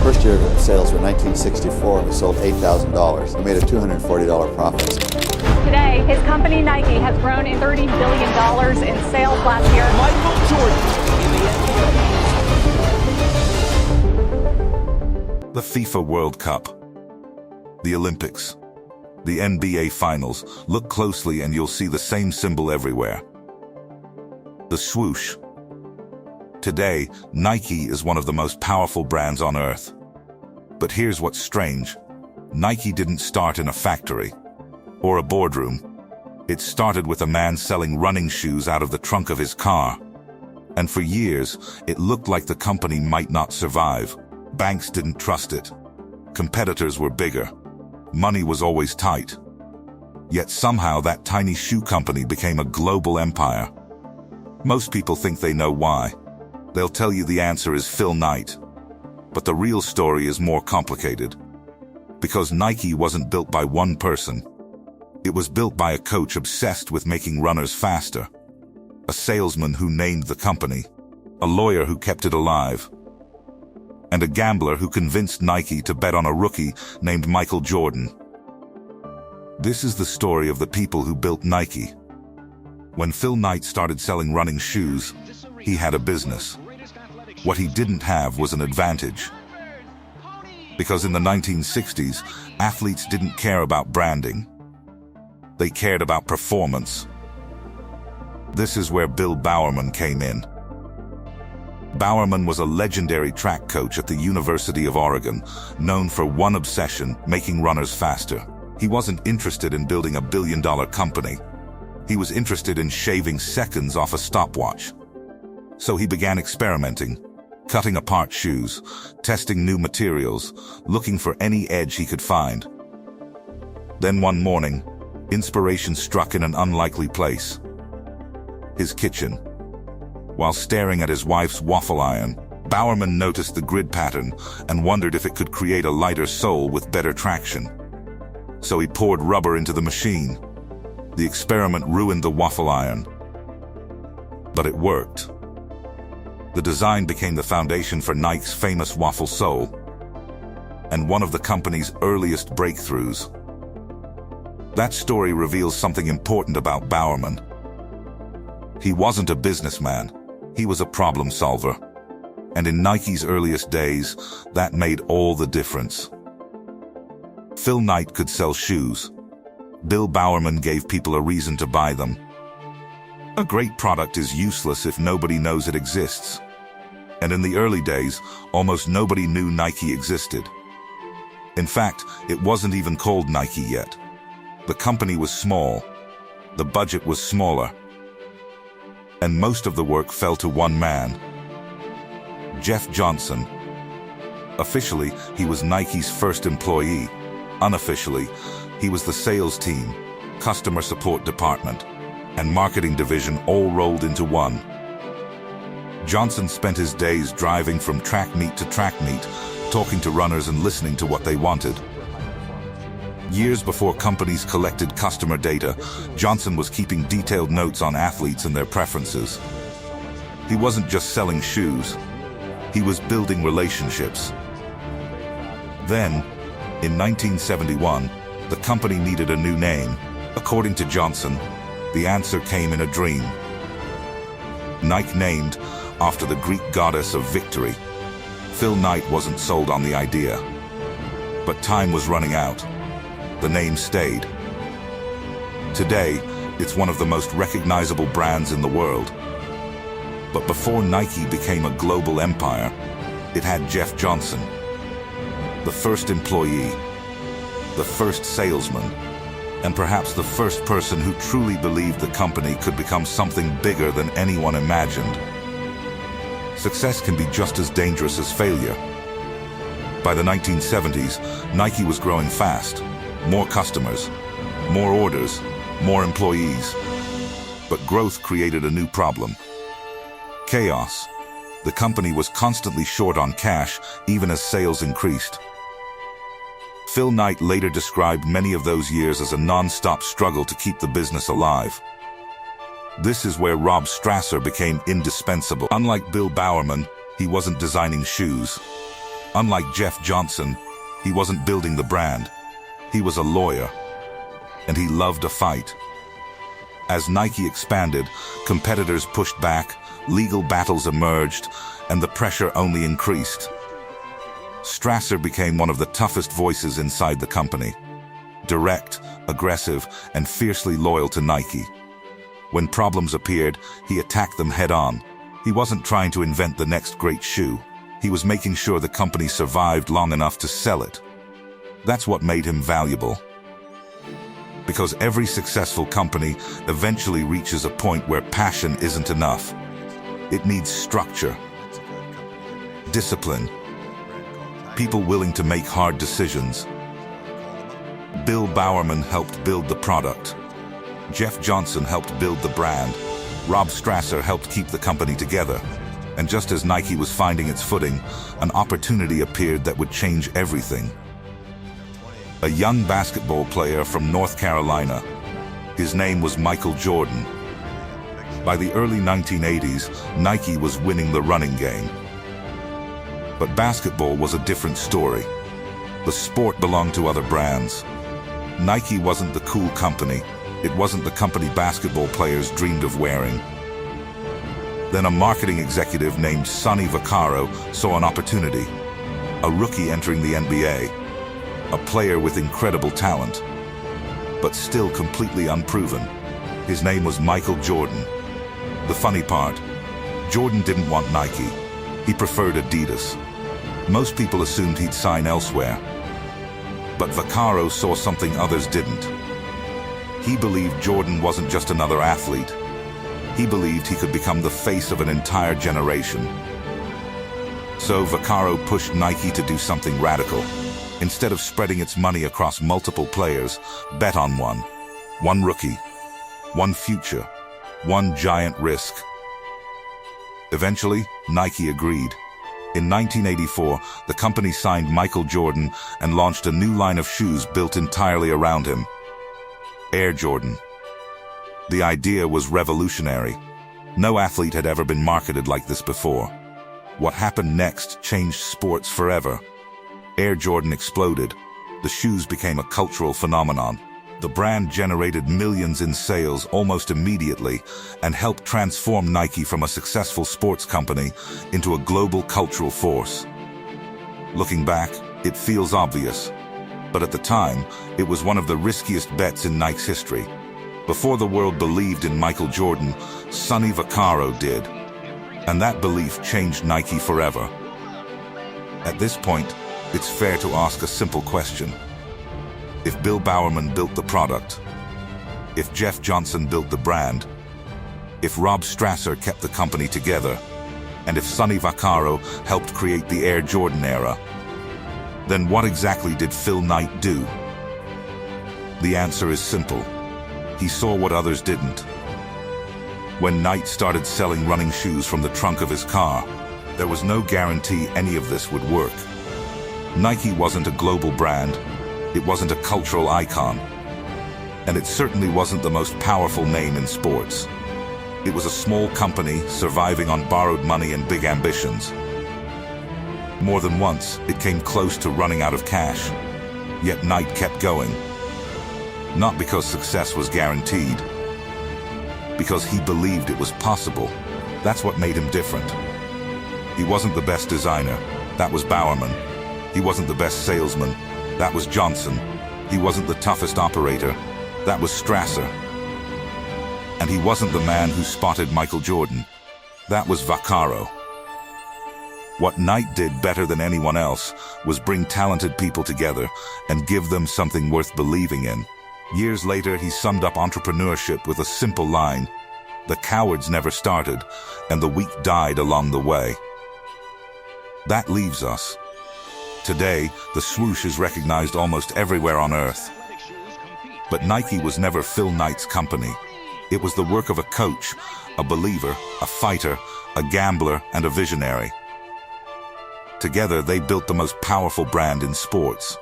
First year of sales were 1964, and we sold $8,000. We made a $240 profit. Today, his company Nike has grown in $30 billion in sales last year. Michael Jordan. The FIFA World Cup, the Olympics, the NBA Finals. Look closely and you'll see the same symbol everywhere. The swoosh. Today, Nike is one of the most powerful brands on earth. But here's what's strange. Nike didn't start in a factory or a boardroom. It started with a man selling running shoes out of the trunk of his car. And for years, it looked like the company might not survive. Banks didn't trust it. Competitors were bigger. Money was always tight. Yet somehow that tiny shoe company became a global empire. Most people think they know why. They'll tell you the answer is Phil Knight. But the real story is more complicated. Because Nike wasn't built by one person. It was built by a coach obsessed with making runners faster, a salesman who named the company, a lawyer who kept it alive, and a gambler who convinced Nike to bet on a rookie named Michael Jordan. This is the story of the people who built Nike. When Phil Knight started selling running shoes, he had a business. What he didn't have was an advantage. Because in the 1960s, athletes didn't care about branding. They cared about performance. This is where Bill Bowerman came in. Bowerman was a legendary track coach at the University of Oregon, known for one obsession, making runners faster. He wasn't interested in building a billion-dollar company. He was interested in shaving seconds off a stopwatch. So he began experimenting, cutting apart shoes, testing new materials, looking for any edge he could find. Then one morning, inspiration struck in an unlikely place. His kitchen. While staring at his wife's waffle iron, Bowerman noticed the grid pattern and wondered if it could create a lighter sole with better traction. So he poured rubber into the machine. The experiment ruined the waffle iron. But it worked. The design became the foundation for Nike's famous waffle sole, and one of the company's earliest breakthroughs. That story reveals something important about Bowerman. He wasn't a businessman, he was a problem solver. And in Nike's earliest days, that made all the difference. Phil Knight could sell shoes. Bill Bowerman gave people a reason to buy them. A great product is useless if nobody knows it exists. And in the early days, almost nobody knew Nike existed. In fact, it wasn't even called Nike yet. The company was small. The budget was smaller. And most of the work fell to one man, Jeff Johnson. Officially, he was Nike's first employee. Unofficially, he was the sales team, customer support department, and marketing division all rolled into one. Johnson spent his days driving from track meet to track meet, talking to runners and listening to what they wanted. Years before companies collected customer data, Johnson was keeping detailed notes on athletes and their preferences. He wasn't just selling shoes, he was building relationships. Then, in 1971, the company needed a new name. According to Johnson, the answer came in a dream. Nike named after the Greek goddess of victory. Phil Knight wasn't sold on the idea. But time was running out. The name stayed. Today, it's one of the most recognizable brands in the world. But before Nike became a global empire, it had Jeff Johnson. The first employee, the first salesman, and perhaps the first person who truly believed the company could become something bigger than anyone imagined. Success can be just as dangerous as failure. By the 1970s, Nike was growing fast. More customers, more orders, more employees. But growth created a new problem. Chaos. The company was constantly short on cash, even as sales increased. Phil Knight later described many of those years as a non-stop struggle to keep the business alive. This is where Rob Strasser became indispensable. Unlike Bill Bowerman, he wasn't designing shoes. Unlike Jeff Johnson, he wasn't building the brand. He was a lawyer, and he loved a fight. As Nike expanded, competitors pushed back, legal battles emerged, and the pressure only increased. Strasser became one of the toughest voices inside the company. Direct, aggressive, and fiercely loyal to Nike. When problems appeared, he attacked them head-on. He wasn't trying to invent the next great shoe. He was making sure the company survived long enough to sell it. That's what made him valuable. Because every successful company eventually reaches a point where passion isn't enough. It needs structure, discipline, people willing to make hard decisions. Bill Bowerman helped build the product. Jeff Johnson helped build the brand. Rob Strasser helped keep the company together. And just as Nike was finding its footing, an opportunity appeared that would change everything. A young basketball player from North Carolina. His name was Michael Jordan. By the early 1980s, Nike was winning the running game. But basketball was a different story. The sport belonged to other brands. Nike wasn't the cool company. It wasn't the company basketball players dreamed of wearing. Then a marketing executive named Sonny Vaccaro saw an opportunity. A rookie entering the NBA. A player with incredible talent, but still completely unproven. His name was Michael Jordan. The funny part, Jordan didn't want Nike. He preferred Adidas. Most people assumed he'd sign elsewhere. But Vaccaro saw something others didn't. He believed Jordan wasn't just another athlete. He believed he could become the face of an entire generation. So Vaccaro pushed Nike to do something radical. Instead of spreading its money across multiple players, bet on one. One rookie. One future. One giant risk. Eventually, Nike agreed. In 1984, the company signed Michael Jordan and launched a new line of shoes built entirely around him. Air Jordan. The idea was revolutionary. No athlete had ever been marketed like this before. What happened next changed sports forever. Air Jordan exploded. The shoes became a cultural phenomenon. The brand generated millions in sales almost immediately and helped transform Nike from a successful sports company into a global cultural force. Looking back, it feels obvious. But at the time, it was one of the riskiest bets in Nike's history. Before the world believed in Michael Jordan, Sonny Vaccaro did. And that belief changed Nike forever. At this point, it's fair to ask a simple question. If Bill Bowerman built the product, if Jeff Johnson built the brand, if Rob Strasser kept the company together, and if Sonny Vaccaro helped create the Air Jordan era, then what exactly did Phil Knight do? The answer is simple. He saw what others didn't. When Knight started selling running shoes from the trunk of his car, there was no guarantee any of this would work. Nike wasn't a global brand, it wasn't a cultural icon, and it certainly wasn't the most powerful name in sports. It was a small company surviving on borrowed money and big ambitions. More than once, it came close to running out of cash, yet Knight kept going. Not because success was guaranteed, because he believed it was possible. That's what made him different. He wasn't the best designer, that was Bowerman. He wasn't the best salesman, that was Johnson. He wasn't the toughest operator, that was Strasser. And he wasn't the man who spotted Michael Jordan, that was Vaccaro. What Knight did better than anyone else was bring talented people together and give them something worth believing in. Years later, he summed up entrepreneurship with a simple line: the cowards never started, and the weak died along the way. That leaves us. Today, the swoosh is recognized almost everywhere on Earth. But Nike was never Phil Knight's company. It was the work of a coach, a believer, a fighter, a gambler, and a visionary. Together, they built the most powerful brand in sports.